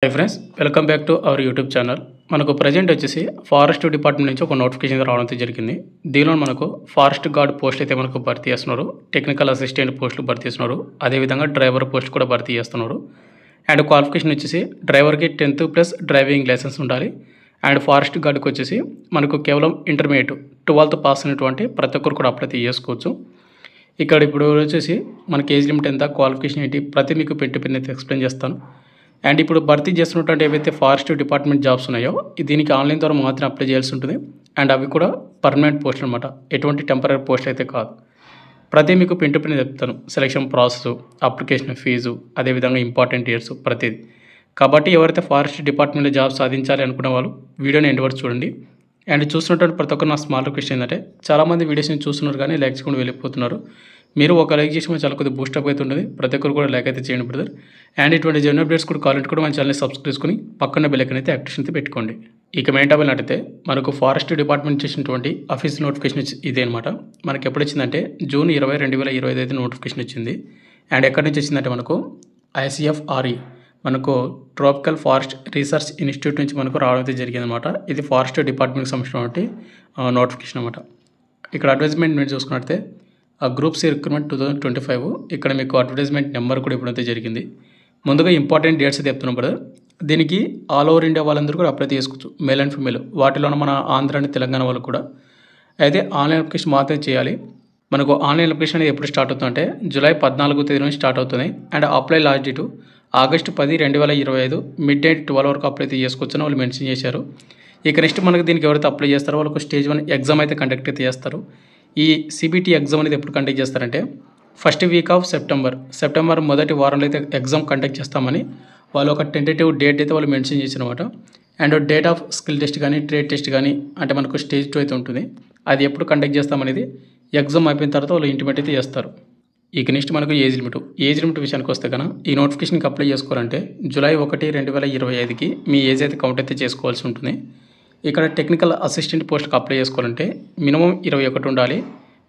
Hi friends, welcome back to our YouTube channel. మనకు present వచ్చేసి forest department నుంచి ఒక నోటిఫికేషన్ రావడం జరిగింది. దీనిలో మనకు ఫారెస్ట్ గార్డ్ పోస్టులు అయితే మనకు భర్తీ చేస్తున్నారు, టెక్నికల్ అసిస్టెంట్ పోస్టులు భర్తీ చేస్తున్నారు, అదేవిధంగా డ్రైవర్ పోస్ట్ కూడా భర్తీ చేస్తున్నారు. అండ్ క్వాలిఫికేషన్ వచ్చేసి డ్రైవర్కి 10th ప్లస్ డ్రైవింగ్ లైసెన్స్ ఉండాలి. అండ్ ఫారెస్ట్ గార్డ్కి వచ్చేసి మనకు కేవలం ఇంటర్మీడియట్ 12th పాస్ అయినటువంటి ప్రతి ఒక్కరు కూడా అప్లై చేసుకోవచ్చు. ఇక్కడ ఇప్పుడు వచ్చేసి మనకి ఏజ్ లిమిట్ ఎంత, క్వాలిఫికేషన్ ఏంటి, ప్రతి మీకు పెట్టి అయితే ఎక్స్ప్లెయిన్ చేస్తాను. అండ్ ఇప్పుడు భర్తీ చేస్తున్నటువంటి ఏవైతే ఫారెస్ట్ డిపార్ట్మెంట్ జాబ్స్ ఉన్నాయో దీనికి ఆన్లైన్ ద్వారా మాత్రం అప్లై చేయాల్సి ఉంటుంది. అండ్ అవి కూడా పర్మనెంట్ పోస్ట్ అనమాట, ఎటువంటి టెంపరీ పోస్ట్ అయితే కాదు. ప్రతి మీకు పెట్టి చెప్తాను, సెలక్షన్ ప్రాసెస్, అప్లికేషన్ ఫీజు, అదేవిధంగా ఇంపార్టెంట్ ఇయర్స్ ప్రతిదీ. కాబట్టి ఎవరైతే ఫారెస్ట్ డిపార్ట్మెంట్లో జాబ్ సాధించాలి అనుకున్న వాళ్ళు వీడియోని ఎండ్ వరకు చూడండి. అండ్ చూస్తున్నటువంటి ప్రతి ఒక్కరు నా స్మాల్ రిక్వెస్ట్ ఏంటంటే, చాలామంది వీడియోస్ని చూస్తున్నారు కానీ లైక్ చేయకుండా వెళ్ళిపోతున్నారు. మీరు ఒక లైక్ చేసి మన చాలా కొద్దిగా బూస్టప్ అయితే ఉంటుంది. ప్రతి ఒక్కరు కూడా లైక్ అయితే చేయండి బ్రదర్. అండ్ ఇటువంటి జనరల్ అప్డేట్స్ కూడా కావాలంటే కూడా మన ఛానల్ని సబ్స్క్రైబ్ చేసుకుని పక్కన బెల్ ఐకాన్ అయితే యాక్టివేషన్ అయితే పెట్టుకోండి. ఇక మెయిన్ టాపిక్ అయితే మనకు ఫారెస్ట్ డిపార్ట్మెంట్ చేసినటువంటి ఆఫీస్ నోటిఫికేషన్ ఇదే అనమాట. మనకి ఎప్పుడు వచ్చిందంటే June 20, 2025 అయితే నోటిఫికేషన్ వచ్చింది. అండ్ ఎక్కడి నుంచి వచ్చిందంటే మనకు ICFRE, మనకు ట్రాపికల్ ఫారెస్ట్ రీసెర్చ్ ఇన్స్టిట్యూట్ నుంచి మనకు రావడం అయితే జరిగింది అనమాట. ఇది ఫారెస్ట్ డిపార్ట్మెంట్కి సంబంధించినటువంటి నోటిఫికేషన్ అనమాట. ఇక్కడ అడ్వర్టైజ్మెంట్ మీరు చూసుకున్నట్లయితే గ్రూప్ C రిక్రూట్మెంట్ 2025, ఇక్కడ మీకు అడ్వర్టైజ్మెంట్ నెంబర్ కూడా ఇప్పుడైతే జరిగింది. ముందుగా ఇంపార్టెంట్ డేట్స్ అయితే చెప్తున్నాం బ్రదర్. దీనికి ఆల్ ఓవర్ ఇండియా వాళ్ళందరూ కూడా అప్లై చేసుకోవచ్చు, మేల్ అండ్ ఫీమేల్. వాటిలో మన ఆంధ్ర అండ్ తెలంగాణ వాళ్ళకు కూడా అయితే ఆన్లైన్ అప్లికేషన్ మాత్రమే చేయాలి. మనకు ఆన్లైన్ అప్లికేషన్ అనేది ఎప్పుడు స్టార్ట్ అవుతుందంటే July 14వ తేదీ నుంచి స్టార్ట్ అవుతుంది. And apply last date August 10, 2025 mid night 12 వరకు అప్లై అయితే చేసుకోవచ్చు అని వాళ్ళు మెన్షన్ చేశారు. ఇక నెక్స్ట్ మనకు దీనికి ఎవరైతే అప్లై చేస్తారో వాళ్ళకు స్టేజ్ 1 ఎగ్జామ్ అయితే కండక్ట్ అయితే చేస్తారు. ఈ CBT ఎగ్జామ్ అనేది ఎప్పుడు కండక్ట్ చేస్తారంటే ఫస్ట్ వీక్ ఆఫ్ సెప్టెంబర్ మొదటి వారంలో అయితే ఎగ్జామ్ కండక్ట్ చేస్తామని వాళ్ళు ఒక టెంటేటివ్ డేట్ అయితే వాళ్ళు మెన్షన్ చేశారు అనమాట. And date of skill test కానీ ట్రేడ్ టెస్ట్ కానీ అంటే మనకు స్టేజ్ 2 అయితే ఉంటుంది. అది ఎప్పుడు కండక్ట్ చేస్తామనేది ఎగ్జామ్ అయిపోయిన తర్వాత వాళ్ళు ఇంటిమేట్ అయితే చేస్తారు. ఇక నెక్స్ట్ మనకు ఏజ్ లిమిట్ విషయానికి వస్తే కన్నా ఈ నోటిఫికేషన్కి అప్లై చేసుకోవాలంటే July 1, 2025కి మీ ఏజ్ అయితే కౌంట్ అయితే చేసుకోవాల్సి ఉంటుంది. ఇక్కడ టెక్నికల్ అసిస్టెంట్ పోస్ట్కి అప్లై చేసుకోవాలంటే మినిమం 21 ఉండాలి.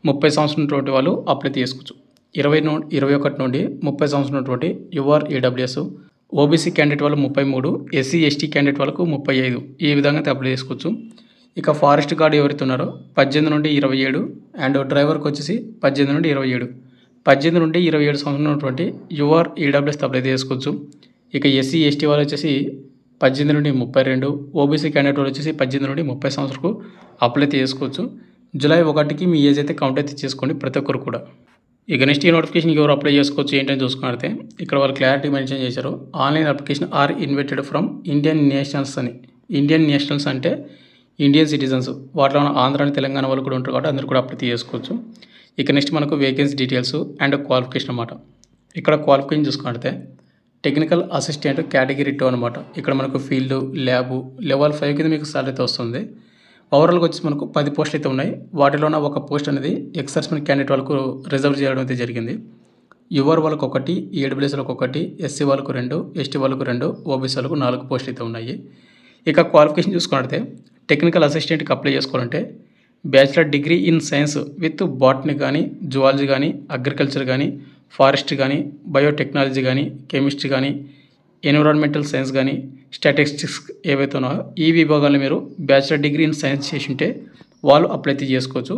30 సంవత్సరం ఉన్నటువంటి వాళ్ళు అప్లై చేసుకోవచ్చు. 21 నుండి 30 సంవత్సరం ఉన్నటువంటి UREWS, OBC క్యాండిడేట్ వాళ్ళు 33, SC ST క్యాండిడేట్ వాళ్ళకు 35, ఈ విధంగా అప్లై చేసుకోవచ్చు. ఇక ఫారెస్ట్ గార్డ్ ఎవరైతే ఉన్నారో 18 నుండి 27, అండ్ డ్రైవర్కి వచ్చేసి 18 నుండి 27, 18 నుండి 27 సంవత్సరం ఉన్నటువంటి UREWS అప్లై చేసుకోవచ్చు. ఇక SC ST వాళ్ళు వచ్చేసి 18 నుండి 32, OBC క్యాండిడేట్ వాళ్ళు వచ్చేసి 18 నుండి 30 సంవత్సరాలకు అప్లై చేసుకోవచ్చు. July 1కి మీ ఏజ్ అయితే కౌంట్ అయితే చేసుకోండి ప్రతి ఒక్కరు కూడా. ఇక నెక్స్ట్ ఈ నోటిఫికేషన్కి ఎవరు అప్లై చేసుకోవచ్చు ఏంటని చూసుకున్నట్లయితే ఇక్కడ వాళ్ళు క్లారిటీ మెన్షన్ చేశారు. Online application are invited from Indian nationals అని. ఇండియన్ నేషనల్స్ అంటే ఇండియన్ సిటిజన్స్, వాటిలో ఆంధ్ర అండ్ తెలంగాణ వాళ్ళు కూడా ఉంటారు కాబట్టి అందరూ కూడా అప్లై చేసుకోవచ్చు. ఇక నెక్స్ట్ మనకు వేకెన్సీ డీటెయిల్స్ అండ్ క్వాలిఫికేషన్ అన్నమాట. ఇక్కడ క్వాలిఫికేషన్ చూసుకున్నట్లయితే టెక్నికల్ అసిస్టెంట్ కేటగిరీ 2 అనమాట. ఇక్కడ మనకు ఫీల్డ్, ల్యాబు, లెవెల్ 5 కింద మీకు సాలరీ అయితే వస్తుంది. ఓవరాల్గా వచ్చి మనకు 10 పోస్టులు అయితే ఉన్నాయి. వాటిలోన ఒక పోస్ట్ అనేది ఎక్సర్స్మెంట్ క్యాండిడేట్ వాళ్ళకు రిజర్వ్ చేయడం అయితే జరిగింది. యువర్ వాళ్ళకు 1, EWS వాళ్ళకు 1, SC వాళ్ళకు 2, ST వాళ్ళకు 2, OBC వాళ్ళకు 4 పోస్టులు అయితే ఉన్నాయి. ఇక క్వాలిఫికేషన్ చూసుకున్నట్లయితే టెక్నికల్ అసిస్టెంట్కి అప్లై చేసుకోవాలంటే bachelor degree in science with botany కానీ, జువాలజీ కానీ, అగ్రికల్చర్ కానీ, ఫారెస్ట్ కానీ, బయోటెక్నాలజీ కానీ, కెమిస్ట్రీ కానీ, ఎన్విరాన్మెంటల్ సైన్స్ కానీ, స్టాటిస్టిక్స్ ఏవైతే ఉన్నాయో ఈ విభాగాల్లో మీరు బ్యాచిలర్ డిగ్రీ ఇన్ సైన్స్ చేసి ఉంటే వాళ్ళు అప్లై చేసుకోవచ్చు.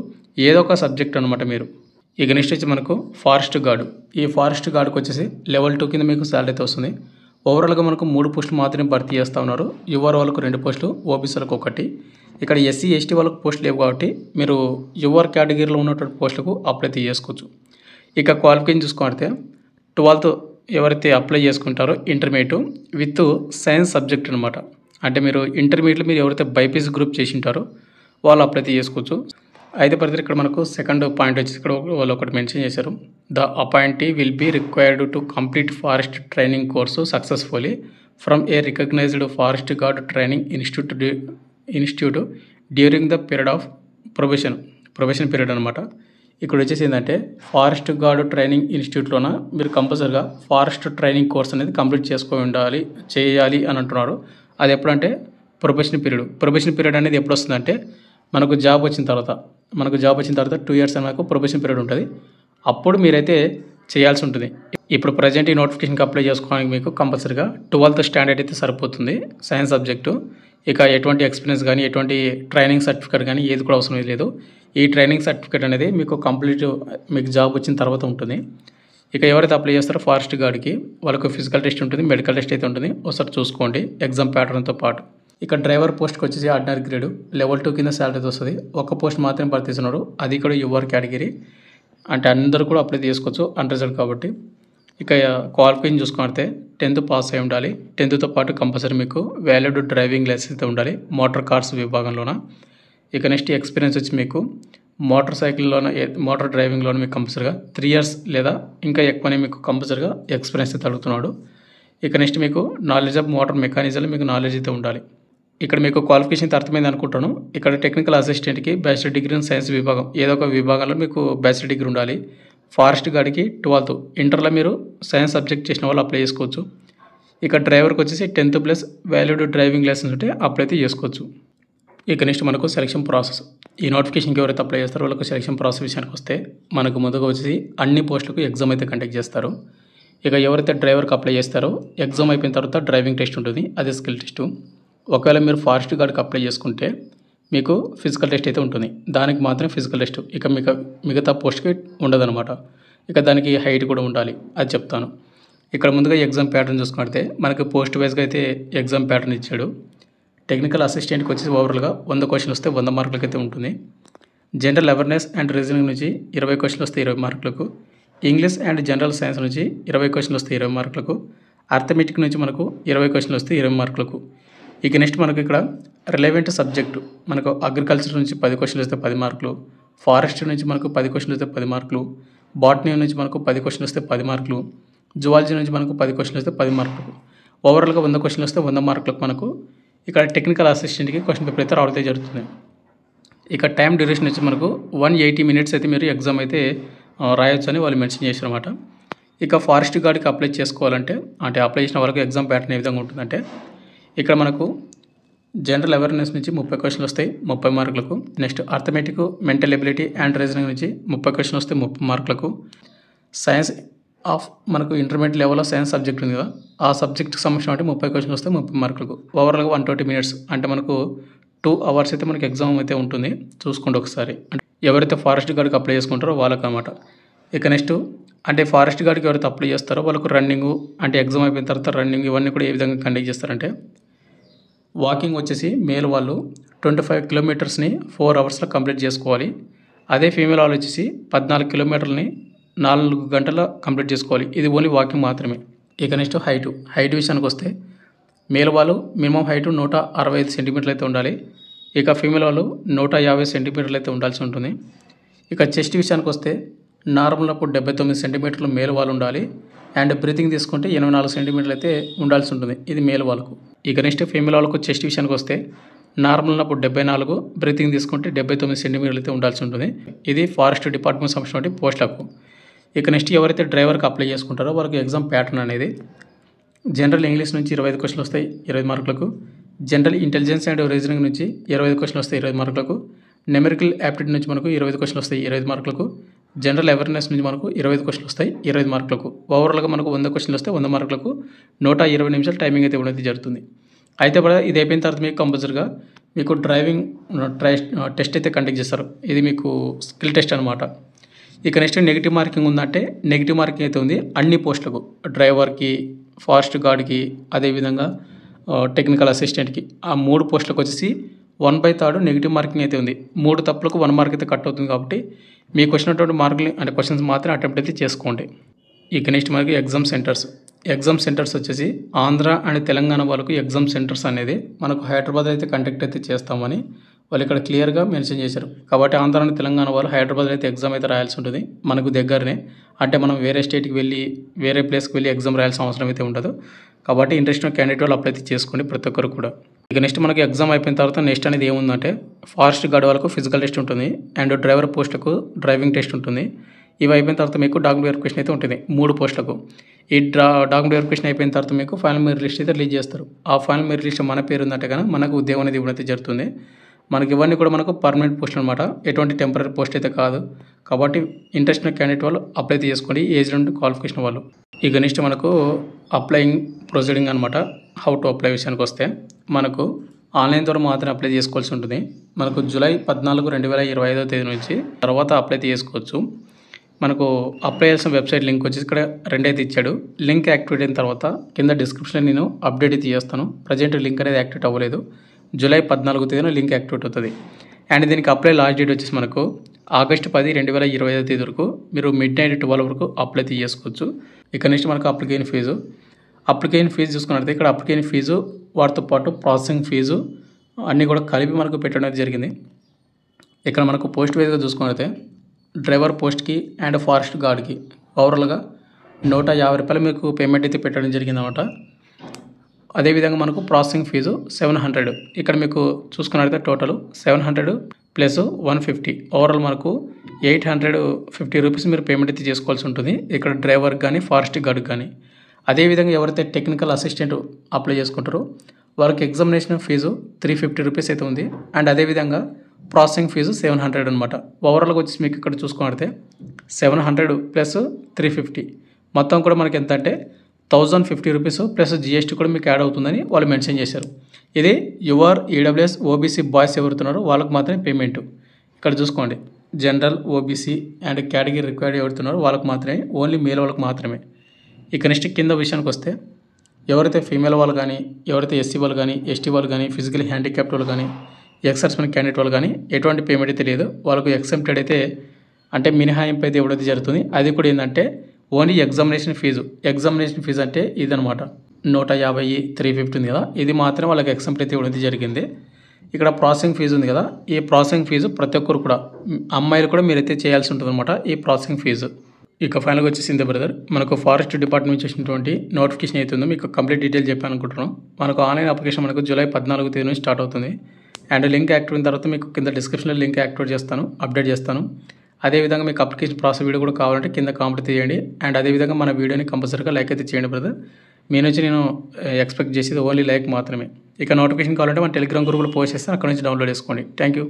ఏదో ఒక సబ్జెక్ట్ అనమాట మీరు. ఇక నెక్స్ట్ వచ్చి మనకు ఫారెస్ట్ గార్డు. ఈ ఫారెస్ట్ గార్డుకి వచ్చేసి లెవెల్ 2 కింద మీకు సాలరీ అయితే వస్తుంది. ఓవరాల్గా మనకు 3 పోస్టులు మాత్రమే భర్తీ చేస్తూ ఉన్నారు. యువర్ వాళ్ళకు 2 పోస్టులు, OBC వాళ్ళకు 1. ఇక్కడ SC ST వాళ్ళకు పోస్టులు లేవు కాబట్టి మీరు యువర్ కేటగిరీలో ఉన్నటువంటి పోస్టులకు అప్లై చేసుకోవచ్చు. ఇక క్వాలిఫికేషన్ చూసుకుంటే 12th ఎవరైతే అప్లై చేసుకుంటారో ఇంటర్మీడియట్ విత్ సైన్స్ సబ్జెక్ట్ అనమాట. అంటే మీరు ఇంటర్మీడియట్లో మీరు ఎవరైతే బైపీసీ గ్రూప్ చేసి ఉంటారో వాళ్ళు అప్లై చేసుకోవచ్చు. అయితే ప్రతి ఇక్కడ మనకు సెకండ్ పాయింట్ వచ్చేసి ఇక్కడ వాళ్ళు ఒకటి మెన్షన్ చేశారు. The appointee will be required to complete forest training course successfully from a recognised forest guard training institute during the period of probation period అనమాట. ఇక్కడ వచ్చేసి ఏంటంటే ఫారెస్ట్ గార్డ్ ట్రైనింగ్ ఇన్స్టిట్యూట్లోన మీరు కంపల్సరీగా ఫారెస్ట్ ట్రైనింగ్ కోర్స్ అనేది complete చేయాలి అని అంటున్నారు. అది ఎప్పుడంటే ప్రొబేషన్ పీరియడ్ అనేది ఎప్పుడు వస్తుందంటే మనకు జాబ్ వచ్చిన తర్వాత 2 years మనకు ప్రొబేషన్ పీరియడ్ ఉంటుంది. అప్పుడు మీరైతే చేయాల్సి ఉంటుంది. ఇప్పుడు ప్రజెంట్ ఈ నోటిఫికేషన్కి అప్లై చేసుకోవడానికి మీకు కంపల్సరీగా 12th స్టాండర్డ్ అయితే సరిపోతుంది సైన్స్ సబ్జెక్టు. ఇక ఎటువంటి ఎక్స్పీరియన్స్ కానీ ఎటువంటి ట్రైనింగ్ సర్టిఫికేట్ కానీ ఏది కూడా అవసరం లేదు. ఈ ట్రైనింగ్ సర్టిఫికేట్ అనేది మీకు కంప్లీట్ మీకు జాబ్ వచ్చిన తర్వాత ఉంటుంది. ఇక ఎవరైతే అప్లై చేస్తారో ఫారెస్ట్ గార్డ్కి వాళ్ళకు ఫిజికల్ టెస్ట్ ఉంటుంది, మెడికల్ టెస్ట్ అయితే ఉంటుంది. ఒకసారి చూసుకోండి ఎగ్జామ్ ప్యాటర్న్తో పాటు. ఇక డ్రైవర్ పోస్ట్కి వచ్చేసి ఆర్డినరీ గ్రేడ్ లెవెల్ 2 కింద శాలరీ వస్తుంది. ఒక పోస్ట్ మాత్రమే భర్తీ చేస్తున్నారు, అది కూడా యువర్ కేటగిరీ. అంటే అందరూ కూడా అప్లై చేసుకోవచ్చు అన్రిజర్వ్డ్ కాబట్టి. ఇక క్వాలిఫికేషన్ చూసుకుంటే 10th పాస్ అయి ఉండాలి. 10th పాటు కంపల్సరీ మీకు వ్యాలిడ్ డ్రైవింగ్ లైసెన్స్ అయితే ఉండాలి మోటార్ కార్స్ విభాగంలోన. ఇక నెక్స్ట్ ఎక్స్పీరియన్స్ వచ్చి మీకు మోటార్ సైకిల్లోన మోటార్ డ్రైవింగ్లోనే మీకు కంపల్సరీగా 3 years లేదా ఇంకా ఎక్కువనే మీకు కంపల్సరీగా ఎక్స్పీరియన్స్ అయితే అడుగుతున్నాడు. ఇక నెక్స్ట్ మీకు నాలెడ్జ్ ఆఫ్ మోటార్ మెకానిజం మీకు నాలెడ్జ్ అయితే ఉండాలి. ఇక్కడ మీకు క్వాలిఫికేషన్ అర్థమైంది అనుకుంటాను. ఇక్కడ టెక్నికల్ అసిస్టెంట్కి బ్యాచిలర్ డిగ్రీ ఇన్ సైన్స్ విభాగం ఏదో ఒక విభాగంలో మీకు బ్యాచిలర్ డిగ్రీ ఉండాలి. ఫారెస్ట్ గార్డ్కి 12th ఇంటర్లో మీరు సైన్స్ సబ్జెక్ట్ చేసిన వాళ్ళు అప్లై చేసుకోవచ్చు. ఇక డ్రైవర్కి వచ్చేసి 10th plus valid driving licence ఉంటే అప్లై అయితే చేసుకోవచ్చు. ఇక నెక్స్ట్ మనకు సెలక్షన్ ప్రాసెస్. ఈ నోటిఫికేషన్కి ఎవరైతే అప్లై చేస్తారో వాళ్ళకు సెలక్షన్ ప్రాసెస్ విషయానికి వస్తే మనకు ముందుగా వచ్చేసి అన్ని పోస్టులకు ఎగ్జామ్ అయితే కండక్ట్ చేస్తారు. ఇక ఎవరైతే డ్రైవర్కి అప్లై చేస్తారో ఎగ్జామ్ అయిపోయిన తర్వాత డ్రైవింగ్ టెస్ట్ ఉంటుంది, అదే స్కిల్ టెస్ట్. ఒకవేళ మీరు ఫారెస్ట్ గార్డ్కి అప్లై చేసుకుంటే మీకు ఫిజికల్ టెస్ట్ అయితే ఉంటుంది, దానికి మాత్రమే ఫిజికల్ టెస్ట్. ఇక మిగతా పోస్ట్కి ఉండదన్నమాట. ఇక దానికి హైట్ కూడా ఉండాలి, అది చెప్తాను. ఇక్కడ ముందుగా ఎగ్జామ్ ప్యాటర్న్ చూసుకుంటే మనకి పోస్ట్ వైజ్గా అయితే ఎగ్జామ్ ప్యాటర్న్ ఇచ్చాడు. టెక్నికల్ అసిస్టెంట్కి వచ్చేసి ఓవరాల్గా 100 క్వశ్చన్లు వస్తే 100 మార్కులకి అయితే ఉంటుంది. జనరల్ అవేర్నెస్ అండ్ రీజనింగ్ నుంచి 20 క్వశ్చన్లు వస్తే 20 మార్కులకు. ఇంగ్లీష్ అండ్ జనరల్ సైన్స్ నుంచి 20 క్వశ్చన్లు వస్తే 20 మార్కులకు. అర్థమెటిక్ నుంచి మనకు 20 క్వశ్చన్లు వస్తే 20 మార్కులకు. ఇక నెక్స్ట్ మనకు ఇక్కడ రిలవెంట్ సబ్జెక్టు మనకు అగ్రికల్చర్ నుంచి 10 క్వశ్చన్లు వస్తే 10 మార్కులు. ఫారెస్ట్ నుంచి మనకు 10 క్వశ్చన్లు వస్తే 10 మార్కులు. బాటనీ నుంచి మనకు 10 క్వశ్చన్లు వస్తే 10 మార్కులు. జువాలజీ నుంచి మనకు 10 క్వశ్చన్లు వస్తే 10 మార్కులు. ఓవరాల్గా 100 క్వశ్చన్లు వస్తే 100 మార్కులకు మనకు ఇక్కడ టెక్నికల్ అసిస్టెంట్కి క్వశ్చన్ పేపర్ అయితే రావడం జరుగుతుంది. ఇక టైం డ్యూరేషన్ వచ్చి మనకు 180 minutes అయితే మీరు ఎగ్జామ్ అయితే రాయొచ్చు అని వాళ్ళు మెన్షన్ చేశారు అన్నమాట. ఇక ఫారెస్ట్ గార్డ్కి అప్లై చేసుకోవాలంటే అంటే అప్లై చేసిన వాళ్ళకి ఎగ్జామ్ ప్యాటర్న్ ఏ విధంగా ఉంటుందంటే ఇక్కడ మనకు జనరల్ అవేర్నెస్ నుంచి 30 క్వశ్చన్లు వస్తాయి 30 మార్కులకు. Next arithmetic, mental ability and reasoning నుంచి 30 క్వశ్చన్లు వస్తాయి 30 మార్కులకు. సైన్స్ ఆఫ్ మనకు ఇంటర్మీడియట్ లెవెల్లో సైన్స్ సబ్జెక్ట్ ఉంది కదా, ఆ సబ్జెక్ట్కి సంబంధించిన 30 క్వశ్చన్లు వస్తే 30 మార్కులకు. ఓవరాల్గా 120 minutes అంటే మనకు 2 hours అయితే మనకి ఎగ్జామ్ అయితే ఉంటుంది. చూసుకోండి ఒకసారి. అంటే ఎవరైతే ఫారెస్ట్ గార్డ్కి అప్లై చేసుకుంటారో వాళ్ళకి అన్నమాట. ఇక నెక్స్ట్ అంటే ఫారెస్ట్ గార్డ్కి ఎవరైతే అప్లై చేస్తారో వాళ్ళకు రన్నింగ్ అంటే ఎగ్జామ్ అయిపోయిన తర్వాత రన్నింగ్ ఇవన్నీ కూడా ఏ విధంగా కండక్ట్ చేస్తారంటే వాకింగ్ వచ్చేసి మేల్ వాళ్ళు 25 kilometers 4 hours కంప్లీట్ చేసుకోవాలి. అదే ఫీమేల్ వాళ్ళు వచ్చేసి 14 kilometers 4 గంటల కంప్లీట్ చేసుకోవాలి. ఇది ఓన్లీ వాకింగ్ మాత్రమే. ఇక నెక్స్ట్ హైట్ విషయానికి వస్తే మేల్ వాళ్ళు మినిమం హైట్ 165 సెంటీమీటర్లు అయితే ఉండాలి. ఇక ఫీమేల్ వాళ్ళు 150 సెంటీమీటర్లు అయితే ఉండాల్సి ఉంటుంది. ఇక చెస్ట్ విషయానికి వస్తే నార్మల్ అప్పుడు 79 సెంటీమీటర్లు మేల్ వాళ్ళు ఉండాలి. అండ్ బ్రీతింగ్ తీసుకుంటే 84 సెంటీమీటర్లు అయితే ఉండాల్సి ఉంటుంది, ఇది మేల్ వాళ్ళకు. ఇక నెక్స్ట్ ఫీమేల్ వాళ్ళకు చెస్ట్ విషయానికి వస్తే నార్మల్ అప్పుడు 74, బ్రీతింగ్ తీసుకుంటే 79 సెంటీమీటర్లు అయితే ఉండాల్సి ఉంటుంది. ఇది ఫారెస్ట్ డిపార్ట్మెంట్ సంబంధించిన పోస్టులకు. ఇక నెక్స్ట్ ఎవరైతే డ్రైవర్కి అప్లై చేసుకుంటారో వాళ్ళకి ఎగ్జామ్ ప్యాటర్న్ అనేది జనరల్ ఇంగ్లీష్ నుంచి 25 క్వశ్చన్లు వస్తాయి 20 మార్కులకు. జనరల్ ఇంటెలిజెన్స్ అండ్ రీజనింగ్ నుంచి 25 క్వశ్చన్లు వస్తాయి 20 మార్కులకు. న్యూమెరికల్ యాప్టిట్యూడ్ నుంచి మనకు 25 క్వశ్చన్లు వస్తాయి 25 మార్కులకు. జనరల్ అవేర్నెస్ నుంచి మనకు 25 క్వశ్చన్లు వస్తాయి 25 మార్కులకు. ఓవరాల్గా మనకు 100 క్వశ్చన్లు వస్తే 100 మార్కులకు 120 నిమిషాలు టైమింగ్ అయితే ఉండేది జరుగుతుంది. అయితే కూడా ఇది అయిపోయిన తర్వాత మీకు కంపల్సరీగా మీకు డ్రైవింగ్ టెస్ట్ అయితే కండక్ట్ చేస్తారు. ఇది మీకు స్కిల్ టెస్ట్ అనమాట. ఇక నెక్స్ట్ నెగిటివ్ మార్కింగ్ ఉందంటే నెగిటివ్ మార్కింగ్ అయితే ఉంది అన్ని పోస్టులకు, డ్రైవర్కి, ఫారెస్ట్ గార్డ్కి, అదేవిధంగా టెక్నికల్ అసిస్టెంట్కి. ఆ 3 పోస్టులకు వచ్చేసి 1/3 నెగిటివ్ మార్కింగ్ అయితే ఉంది. 3 తప్పులకు 1 మార్క్ అయితే కట్ అవుతుంది. కాబట్టి మీకు వచ్చినటువంటి మార్కులు అంటే క్వశ్చన్స్ మాత్రం అటెంప్ట్ అయితే చేసుకోండి. ఇక నెక్స్ట్ మనకి ఎగ్జామ్ సెంటర్స్ వచ్చేసి ఆంధ్ర అండ్ తెలంగాణ వాళ్ళకు ఎగ్జామ్ సెంటర్స్ అనేది మనకు హైదరాబాద్ అయితే కండక్ట్ అయితే చేస్తామని వాళ్ళు ఇక్కడ క్లియర్గా మెన్షన్ చేశారు. కాబట్టి ఆంధ్ర అండ్ తెలంగాణ వాళ్ళు హైదరాబాద్ అయితే ఎగ్జామ్ అయితే రాయాల్సి ఉంటుంది. మనకు దగ్గరనే, అంటే మనం వేరే స్టేట్కి వెళ్ళి వేరే ప్లేస్కి వెళ్ళి ఎగ్జామ్ రాయాల్సిన అవసరం అయితే ఉండదు. కాబట్టి ఇంట్రెస్ట్ ఉన్న క్యాండిడేట్ వాళ్ళు అప్లై అయితే చేసుకోండి ప్రతి ఒక్కరు కూడా. ఇక నెక్స్ట్ మనకి ఎగ్జామ్ అయిపోయిన తర్వాత నెక్స్ట్ అనేది ఏముందంటే ఫారెస్ట్ గార్డ్ వాళ్ళకు ఫిజికల్ టెస్ట్ ఉంటుంది అండ్ డ్రైవర్ పోస్టులకు డ్రైవింగ్ టెస్ట్ ఉంటుంది. ఇవి అయిపోయిన తర్వాత మీకు డాక్యుమెంట్ వెరిఫికేషన్ అయితే ఉంటుంది 3 పోస్టులకు. ఈ డాక్యుమెంట్ వెరిఫికేషన్ అయిపోయిన తర్వాత మీకు ఫైనల్ మెరిట్ లిస్ట్ అయితే రిలీజ్ చేస్తారు. ఆ ఫైనల్ మెరిట్ లిస్ట్ మన పేరు ఉందంటే కనుక మనకు ఉద్యోగం అనేది ఇవ్వడం అయితే జరుగుతుంది. మనకి ఇవన్నీ కూడా మనకు పర్మనెంట్ పోస్టులు అనమాట, ఎటువంటి టెంపరీ పోస్ట్ అయితే కాదు. కాబట్టి ఇంట్రెస్ట్ ఉన్న క్యాండిడేట్ వాళ్ళు అప్లై చేసుకోండి, ఏజ్ అండ్ క్వాలిఫికేషన్ వాళ్ళు. ఇక నెక్స్ట్ మనకు అప్లయింగ్ ప్రొసీడింగ్ అనమాట. హౌ టు అప్లై విషయానికి వస్తే మనకు ఆన్లైన్ ద్వారా మాత్రమే అప్లై చేసుకోవాల్సి ఉంటుంది. మనకు జూలై 14, 2025 తేదీ నుంచి తర్వాత అప్లై చేసుకోవచ్చు. మనకు అప్లై చేయాల్సిన వెబ్సైట్ లింక్ వచ్చేసి ఇక్కడ 2 అయితే ఇచ్చాడు. లింక్ యాక్టివేట్ అయిన తర్వాత కింద డిస్క్రిప్షన్లో నేను అప్డేట్ అయితే చేస్తాను. ప్రజెంట్ లింక్ అనేది యాక్టివేట్ అవ్వలేదు. జూలై 14 తేదీన లింక్ యాక్టివేట్ అవుతుంది. అండ్ దీనికి అప్లై లాస్ట్ డేట్ వచ్చేసి మనకు ఆగస్టు 10, 2025 తేదీ వరకు మీరు మిడ్నైట్ 12 వరకు అప్లై చేసుకోవచ్చు. ఇక నెక్స్ట్ మనకు అప్లికేషన్ ఫీజు చూసుకున్నట్లయితే ఇక్కడ అప్లికేషన్ ఫీజు వాటితో పాటు ప్రాసెసింగ్ ఫీజు అన్నీ కూడా కలిపి మనకు పెట్టడం జరిగింది. ఇక్కడ మనకు పోస్ట్ వైజ్గా చూసుకున్నట్లయితే డ్రైవర్ పోస్ట్కి అండ్ ఫారెస్ట్ గార్డ్కి ఓవరాల్గా 150 రూపాయలు మీకు పేమెంట్ అయితే పెట్టడం జరిగిందన్నమాట. అదేవిధంగా మనకు ప్రాసెసింగ్ ఫీజు 700. ఇక్కడ మీకు చూసుకున్నట్లయితే టోటల్ 700 ప్లస్ 150 ఓవరాల్ మనకు 850 రూపీస్ మీరు పేమెంట్ అయితే చేసుకోవాల్సి ఉంటుంది ఇక్కడ డ్రైవర్కి కానీ ఫారెస్ట్ గార్డ్కి కానీ. అదేవిధంగా ఎవరైతే టెక్నికల్ అసిస్టెంట్ అప్లై చేసుకుంటారో వారికి ఎగ్జామినేషన్ ఫీజు 350 రూపీస్ అయితే ఉంది. అండ్ అదేవిధంగా ప్రాసెసింగ్ ఫీజు 700 అనమాట. ఓవరాల్గా వచ్చేసి మీకు ఇక్కడ చూసుకుంటే 700 ప్లస్ 350 మొత్తం కూడా మనకి ఎంత అంటే 1050 రూపీస్ ప్లస్ జిఎస్టీ కూడా మీకు యాడ్ అవుతుందని వాళ్ళు మెన్షన్ చేశారు. ఇది యువర్ ఈడబ్ల్యూఎస్ ఓబీసీ బాయ్స్ ఎవరుతున్నారో వాళ్ళకి మాత్రమే పేమెంట్. ఇక్కడ చూసుకోండి general, OBC and category required ఎవరుతున్నారో వాళ్ళకి మాత్రమే, ఓన్లీ మేల్ వాళ్ళకి మాత్రమే. ఇక నెక్స్ట్ కింద విషయానికి వస్తే ఎవరైతే ఫీమేల్ వాళ్ళు కానీ, ఎవరైతే ఎస్సీ వాళ్ళు కానీ, ఎస్టీ వాళ్ళు కానీ, ఫిజికల్ హ్యాండిక్యాప్డ్ వాళ్ళు కానీ, ఎక్సర్స్మెన్ క్యాండిడేట్ వాళ్ళు కానీ ఎటువంటి పేమెంట్ అయితే లేదు. వాళ్ళకు ఎక్సెంప్టెడ్ అయితే అంటే మినహాయింపు అయితే ఇవ్వడం జరుగుతుంది. అది కూడా ఏంటంటే ఓన్లీ ఎగ్జామినేషన్ ఫీజు అంటే ఇదనమాట 150, 350 ఉంది కదా, ఇది మాత్రమే వాళ్ళకి ఎక్సెంప్ట్ అయితే ఇవ్వడం జరిగింది. ఇక్కడ ప్రాసెసింగ్ ఫీజు ఉంది కదా, ఈ ప్రాసెసింగ్ ఫీజు ప్రతి ఒక్కరు కూడా అమ్మాయిలు కూడా మీరైతే చేయాల్సి ఉంటుంది అనమాట ఈ ప్రాసెసింగ్ ఫీజు. ఇక ఫైనల్గా వచ్చేసింది బ్రదర్, మనకు ఫారెస్ట్ డిపార్ట్మెంట్ నుంచి వచ్చినటువంటి నోటిఫికేషన్ అయితే ఉందో మీకు కంప్లీట్ డీటెయిల్ చెప్పాను అనుకుంటున్నాం. మనకు ఆన్లైన్ అప్లికేషన్ మనకు జూలై 14 తేదీ నుంచి స్టార్ట్ అవుతుంది. అండ్ లింక్ యాక్టివేట్ అయిన తర్వాత మీకు కింద డిస్క్రిప్షన్లో లింక్ యాక్టివేట్ చేస్తాను, అప్డేట్ చేస్తాను. అదేవిధంగా మీకు అప్లికేషన్ ప్రాసెస్ వీడియో కూడా కావాలంటే కింద కామెంట్ చేయండి. అండ్ అదేవిధంగా మన వీడియోని కంపల్సరీగా లైక్ అయితే చేయండి బ్రదర్. మీ నుంచి నేను ఎక్స్పెక్ట్ చేసేది ఓన్లీ లైక్ మాత్రమే. ఇక నోటిఫికేషన్ కావాలంటే మన టెలిగ్రామ్ గ్రూప్లో పోస్ట్ చేస్తాను, అక్కడ నుంచి డౌన్లోడ్ చేసుకోండి. Thank you.